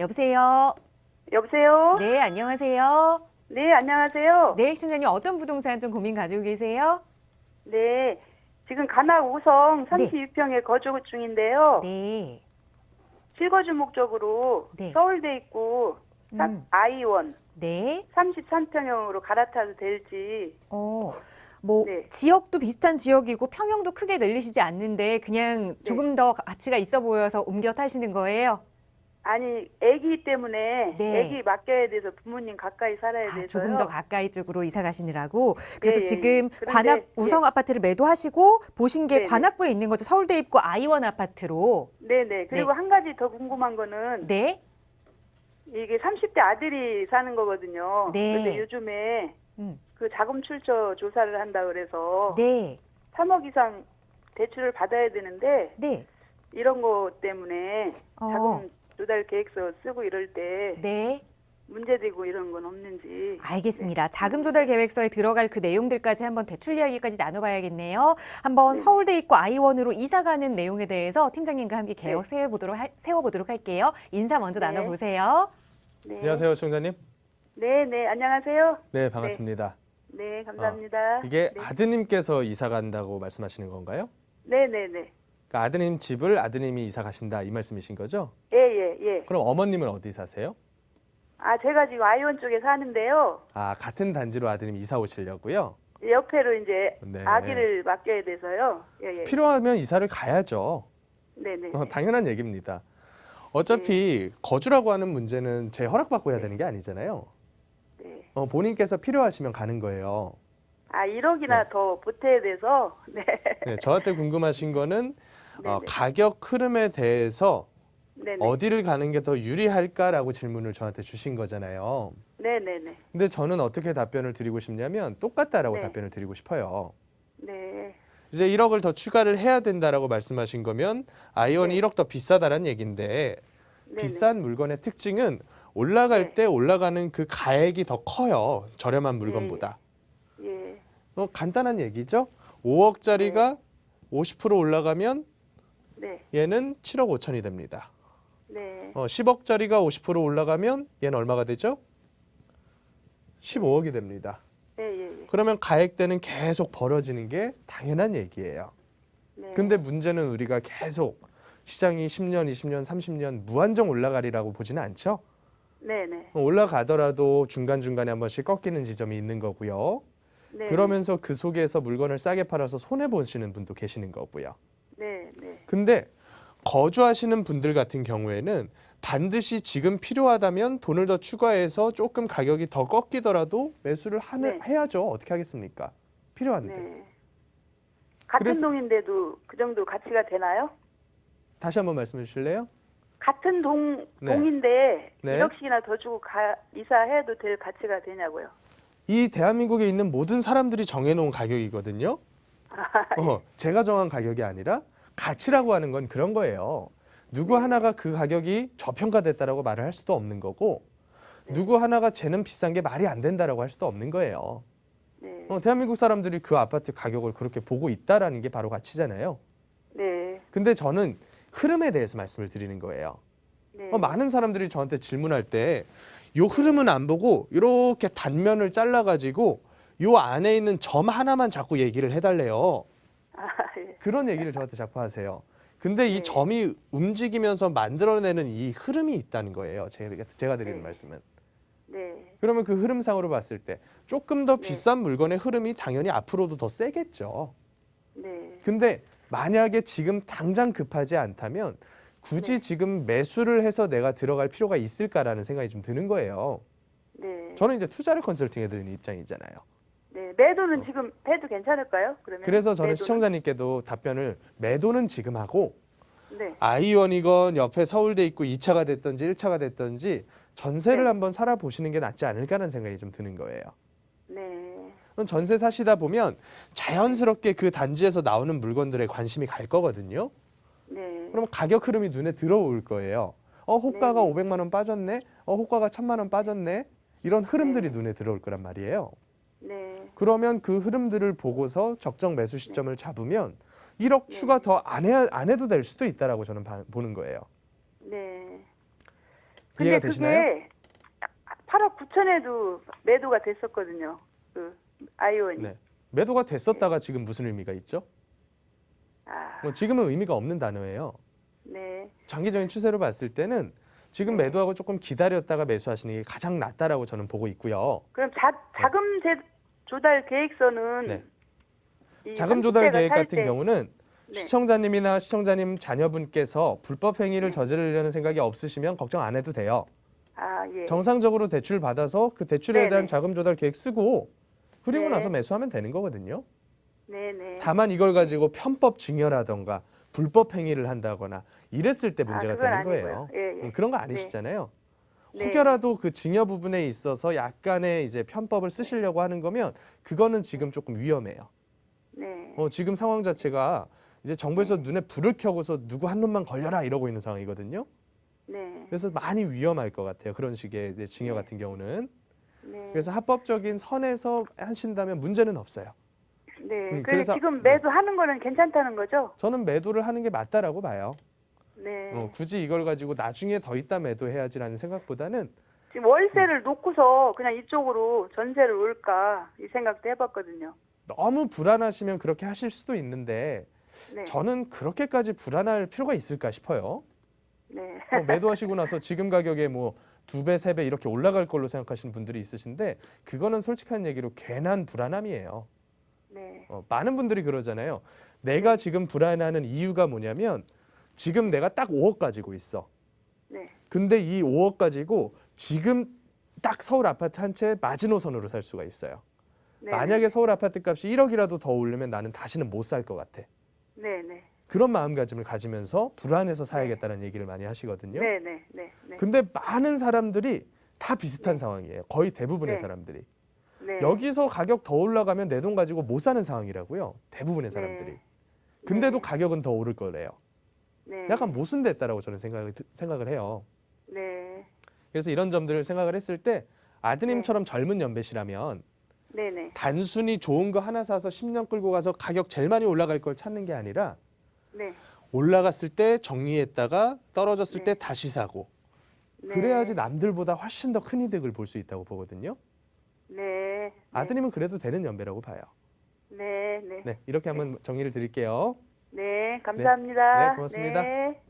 여보세요? 여보세요? 네, 안녕하세요. 네, 안녕하세요. 네, 시청자님 어떤 부동산 좀 고민 가지고 계세요? 네, 지금 간악 우성 네. 32평에 거주 중인데요. 네. 실거주 목적으로 네. 서울대 있고 아이원 네. 33평형으로 갈아타도 될지. 뭐 네. 지역도 비슷한 지역이고 평형도 크게 늘리시지 않는데 그냥 조금 더 가치가 있어 보여서 옮겨 타시는 거예요? 아니, 아기 때문에 네. 아기 맡겨야 돼서 부모님 가까이 살아야 돼서요. 조금 더 가까이 쪽으로 이사 가시느라고. 그래서 예, 지금 그런데, 관악 우성 아파트를 매도하시고 보신 게 네네. 관악구에 있는 거죠. 서울대 입구 아이원 아파트로. 네네. 그리고 네. 한 가지 더 궁금한 거는 네. 이게 30대 아들이 사는 거거든요. 네. 그런데 요즘에 음. 그 자금 출처 조사를 한다 그래서 네. 3억 이상 대출을 받아야 되는데 네. 이런 거 때문에 어. 자금 조달 계획서 쓰고 이럴 때 네. 문제되고 이런 건 없는지. 알겠습니다. 자금 조달 계획서에 들어갈 그 내용들까지 한번 대출 이야기까지 나눠봐야겠네요. 한번 네. 서울대 입구 아이원으로 이사 가는 내용에 대해서 팀장님과 함께 계획 네. 세워보도록 할게요. 인사 먼저 네. 나눠보세요. 네. 안녕하세요, 시청자님. 네, 네, 안녕하세요. 네, 반갑습니다. 네, 감사합니다. 이게 네. 아드님께서 이사 간다고 말씀하시는 건가요? 네, 네, 네. 그러니까 아드님 집을 아드님이 이사 가신다 이 말씀이신 거죠? 예, 예, 예. 그럼 어머님은 어디 사세요? 아, 제가 지금 아이원 쪽에 사는데요. 아, 같은 단지로 아드님 이사 오시려고요? 옆에로 이제 네. 아기를 맡겨야 돼서요. 예, 예. 필요하면 이사를 가야죠. 네, 네. 당연한 얘기입니다. 어차피 거주라고 하는 문제는 제 허락받고 해야 되는 게 아니잖아요. 네. 본인께서 필요하시면 가는 거예요. 아, 1억이나 네. 더 보태야 돼서. 네. 네, 저한테 궁금하신 거는 네네. 가격 흐름에 대해서 네네. 어디를 가는 게 더 유리할까라고 질문을 저한테 주신 거잖아요. 네네네. 근데 저는 어떻게 답변을 드리고 싶냐면 똑같다라고 네. 답변을 드리고 싶어요. 네. 이제 1억을 더 추가를 해야 된다라고 말씀하신 거면 아이언이 네. 1억 더 비싸다라는 얘기인데 네네. 비싼 물건의 특징은 올라갈 네. 때 올라가는 그 가액이 더 커요. 저렴한 물건보다. 예. 간단한 얘기죠. 5억짜리가 50% 올라가면 네. 얘는 7억 5천이 됩니다. 네. 10억짜리가 50% 올라가면 얘는 얼마가 되죠? 15억이 됩니다. 예, 예, 예. 그러면 가액대는 계속 벌어지는 게 당연한 얘기예요. 네. 근데 문제는 우리가 계속 시장이 10년, 20년, 30년 무한정 올라가리라고 보지는 않죠. 네네. 올라가더라도 중간중간에 한 번씩 꺾이는 지점이 있는 거고요. 네. 그러면서 그 속에서 물건을 싸게 팔아서 손해보시는 분도 계시는 거고요. 네. 네. 근데 거주하시는 분들 같은 경우에는 반드시 지금 필요하다면 돈을 더 추가해서 조금 가격이 더 꺾이더라도 매수를 네. 해야죠. 어떻게 하겠습니까? 필요한데. 네. 같은 그래서- 동인데도 그 정도 가치가 되나요? 다시 한번 말씀해 주실래요? 같은 네. 동인데 네. 1억씩이나 더 주고 이사해도 될 가치가 되냐고요. 이 대한민국에 있는 모든 사람들이 정해놓은 가격이거든요. 제가 정한 가격이 아니라 가치라고 하는 건 그런 거예요. 누구 하나가 그 가격이 저평가됐다라고 말을 할 수도 없는 거고 누구 하나가 쟤는 비싼 게 말이 안 된다라고 할 수도 없는 거예요. 네. 대한민국 사람들이 그 아파트 가격을 그렇게 보고 있다라는 게 바로 가치잖아요. 네. 근데 저는 흐름에 대해서 말씀을 드리는 거예요. 네. 많은 사람들이 저한테 질문할 때 요 흐름은 안 보고 이렇게 단면을 잘라가지고 요 안에 있는 점 하나만 자꾸 얘기를 해달래요. 아, 예. 그런 얘기를 저한테 자꾸 하세요. 근데 이 네. 점이 움직이면서 만들어내는 이 흐름이 있다는 거예요. 제가 드리는 네. 말씀은. 네. 그러면 그 흐름상으로 봤을 때 조금 더 네. 비싼 물건의 흐름이 당연히 앞으로도 더 세겠죠. 네. 근데 만약에 지금 당장 급하지 않다면 굳이 네. 지금 매수를 해서 내가 들어갈 필요가 있을까라는 생각이 좀 드는 거예요. 네. 저는 이제 투자를 컨설팅 해드리는 입장이잖아요. 네. 매도는 지금 해도 괜찮을까요? 그러면 그래서 저는 매도는? 시청자님께도 답변을 매도는 지금 하고 네. 아이원이건 옆에 서울대 있고 2차가 됐든지 1차가 됐든지 전세를 네. 한번 살아보시는 게 낫지 않을까라는 생각이 좀 드는 거예요. 네. 그럼 전세 사시다 보면 자연스럽게 그 단지에서 나오는 물건들에 관심이 갈 거거든요. 네. 그럼 가격 흐름이 눈에 들어올 거예요. 호가가 네. 500만 원 빠졌네. 호가가 1000만 원 빠졌네. 이런 흐름들이 네. 눈에 들어올 거란 말이에요. 네. 그러면 그 흐름들을 보고서 적정 매수 시점을 잡으면 1억 네. 추가 더 안 해도 될 수도 있다라고 저는 보는 거예요. 네. 이해가 근데 되시나요? 그게 8억 9천에도 매도가 됐었거든요. 그 아이온이. 네. 매도가 됐었다가 지금 무슨 의미가 있죠? 아, 뭐 지금은 의미가 없는 단어예요. 네. 장기적인 추세로 봤을 때는 지금 네. 매도하고 조금 기다렸다가 매수하시는 게 가장 낫다라고 저는 보고 있고요. 그럼 자금 조달 계획서는 네. 이 자금 조달 30대가 계획 살 같은 때- 경우는 네. 시청자님이나 시청자님 자녀분께서 불법 행위를 네. 저지르려는 생각이 없으시면 걱정 안 해도 돼요. 아, 예. 정상적으로 대출 받아서 그 대출에 네네. 대한 자금 조달 계획 쓰고 그리고 네. 나서 매수하면 되는 거거든요. 네네. 다만 이걸 가지고 편법 증여라던가 불법 행위를 한다거나 이랬을 때 문제가 그건 되는 거예요. 아니고요. 예, 예. 그런 거 아니시잖아요. 네. 혹여라도 그 증여 부분에 있어서 약간의 이제 편법을 쓰시려고 하는 거면 그거는 지금 조금 위험해요. 네. 지금 상황 자체가 이제 정부에서 눈에 불을 켜고서 누구 한 놈만 걸려라 이러고 있는 상황이거든요. 네. 그래서 많이 위험할 것 같아요. 그런 식의 이제 증여 네. 같은 경우는. 네. 그래서 합법적인 선에서 하신다면 문제는 없어요. 네. 그래서- 그래서 지금 매도하는 거는 괜찮다는 거죠? 저는 매도를 하는 게 맞다라고 봐요. 네. 굳이 이걸 가지고 나중에 더 있다 매도해야지라는 생각보다는 지금 월세를 놓고서 그냥 이쪽으로 전세를 올까 이 생각도 해봤거든요. 너무 불안하시면 그렇게 하실 수도 있는데 네. 저는 그렇게까지 불안할 필요가 있을까 싶어요. 네. 매도하시고 나서 지금 가격에 뭐 2배, 3배 이렇게 올라갈 걸로 생각하시는 분들이 있으신데 그거는 솔직한 얘기로 괜한 불안함이에요. 네. 많은 분들이 그러잖아요. 내가 지금 불안해하는 이유가 뭐냐면 지금 내가 딱 5억 가지고 있어. 네. 근데 이 5억 가지고 지금 딱 서울 아파트 한 채 마지노선으로 살 수가 있어요. 네. 만약에 서울 아파트 값이 1억이라도 더 오르면 나는 다시는 못 살 것 같아. 네. 네. 그런 마음가짐을 가지면서 불안해서 사야겠다는 얘기를 많이 하시거든요. 네. 네. 네. 네. 근데 많은 사람들이 다 비슷한 상황이에요. 거의 대부분의 네. 사람들이. 네. 여기서 가격 더 올라가면 내 돈 가지고 못 사는 상황이라고요. 대부분의 사람들이. 근데도 네. 가격은 더 오를 거래요. 네. 약간 모순됐다라고 저는 생각을 해요. 네. 그래서 이런 점들을 생각을 했을 때 아드님처럼 젊은 연배시라면 네. 네. 단순히 좋은 거 하나 사서 10년 끌고 가서 가격 제일 많이 올라갈 걸 찾는 게 아니라 네. 올라갔을 때 정리했다가 떨어졌을 네. 때 다시 사고 네. 그래야지 남들보다 훨씬 더 큰 이득을 볼 수 있다고 보거든요. 네. 아드님은 그래도 되는 연배라고 봐요. 네. 네. 네, 이렇게 한번 정리를 드릴게요. 네. 감사합니다. 네, 고맙습니다. 네.